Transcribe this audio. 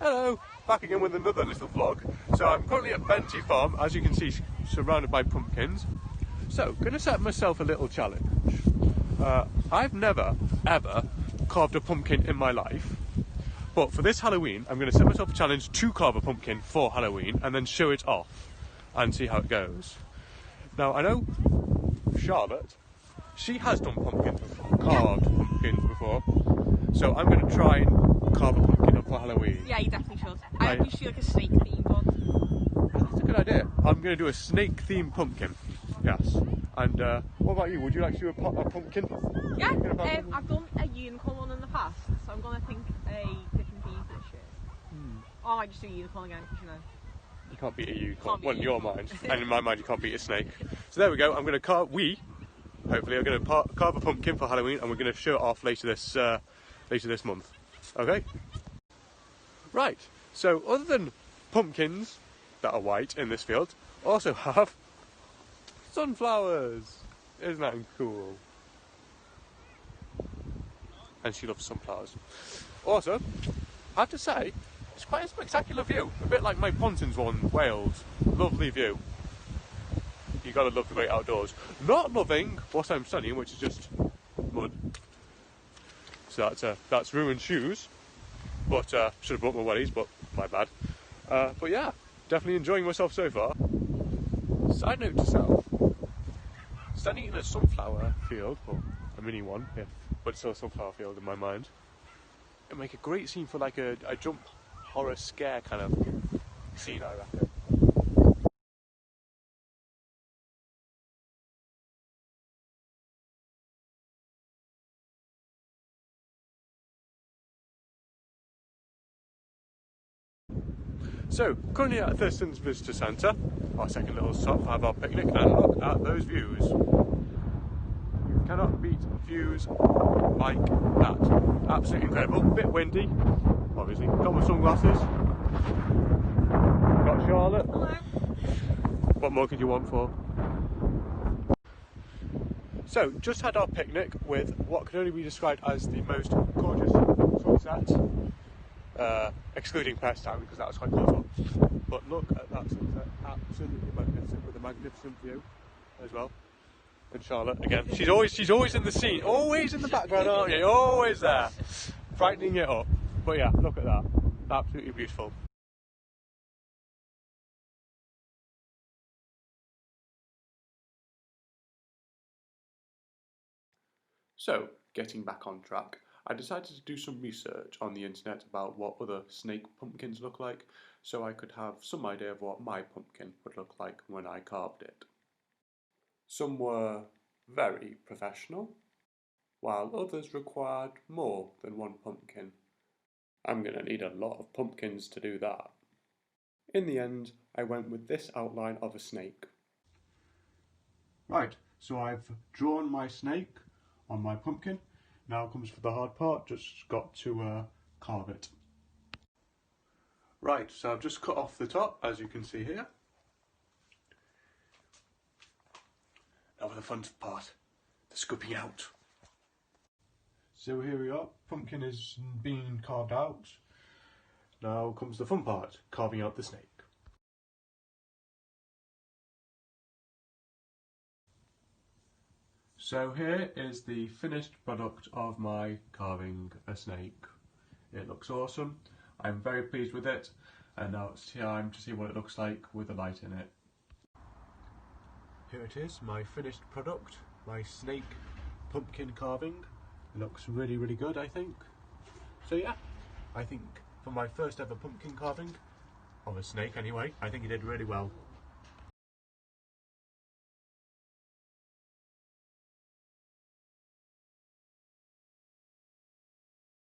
Hello, back again with another little vlog. So I'm currently at Benty Farm, as you can see, surrounded by pumpkins. So, going to set myself a little challenge. I've never, ever carved a pumpkin in my life. But for this Halloween, I'm going to set myself a challenge to carve a pumpkin for Halloween and then show it off and see how it goes. Now, I know Charlotte, she has done pumpkins before, carved pumpkins before. So I'm going to try and carve a pumpkin up for Halloween. Yeah, you definitely should. I hope you should like a snake themed one. That's a good idea. I'm going to do a snake themed pumpkin. Yes. And what about you? Would you like to do a pumpkin? Yeah, I've done a unicorn one in the past, so I'm going to think a different theme for this year. Or I might just do a unicorn again, because you know. You can't beat a unicorn. Well, in your mind. And in my mind, you can't beat a snake. So there we go. I'm going to carve, hopefully, are going to carve a pumpkin for Halloween, and we're going to show it off later this month. Okay? Right. So, other than pumpkins that are white in this field, also have sunflowers. Isn't that cool? And she loves sunflowers. Also, I have to say, it's quite a spectacular view. A bit like my Pontins one in Wales. Lovely view. You gotta love the great outdoors. Not loving what I'm studying, which is just mud. So that's ruined shoes. But should have brought my wellies, but my bad. But yeah, definitely enjoying myself so far. Side note to self, standing in a sunflower field, or a mini one, but still a sunflower field in my mind, it'd make a great scene for like a jump horror scare kind of scene, I reckon. So, currently at Thurston's Visitor Centre, our second little stop to have our picnic, and look at those views. You cannot beat views like that. Absolutely incredible. Bit windy, obviously. Got my sunglasses. Got Charlotte. Hello. What more could you want for? So, just had our picnic with what can only be described as the most gorgeous sunset. Excluding Pest Town, because that was quite close up. But look at that sunset, absolutely magnificent, with a magnificent view as well. And Charlotte again, she's always in the scene, always in the background, aren't you? Always there, brightening it up. But yeah, look at that, absolutely beautiful. So, getting back on track, I decided to do some research on the internet about what other snake pumpkins look like, so I could have some idea of what my pumpkin would look like when I carved it. Some were very professional, while others required more than one pumpkin. I'm going to need a lot of pumpkins to do that. In the end, I went with this outline of a snake. Right, so I've drawn my snake on my pumpkin. Now comes for the hard part, just got to carve it. Right, so I've just cut off the top, as you can see here. Now for the fun part, the scooping out. So here we are, pumpkin is being carved out. Now comes the fun part, carving out the snake. So here is the finished product of my carving a snake. It looks awesome. I'm very pleased with it, and now it's time to see what it looks like with the light in it. Here it is, my finished product, my snake pumpkin carving. It looks really, really good, I think. So yeah, I think for my first ever pumpkin carving, of a snake anyway, I think it did really well.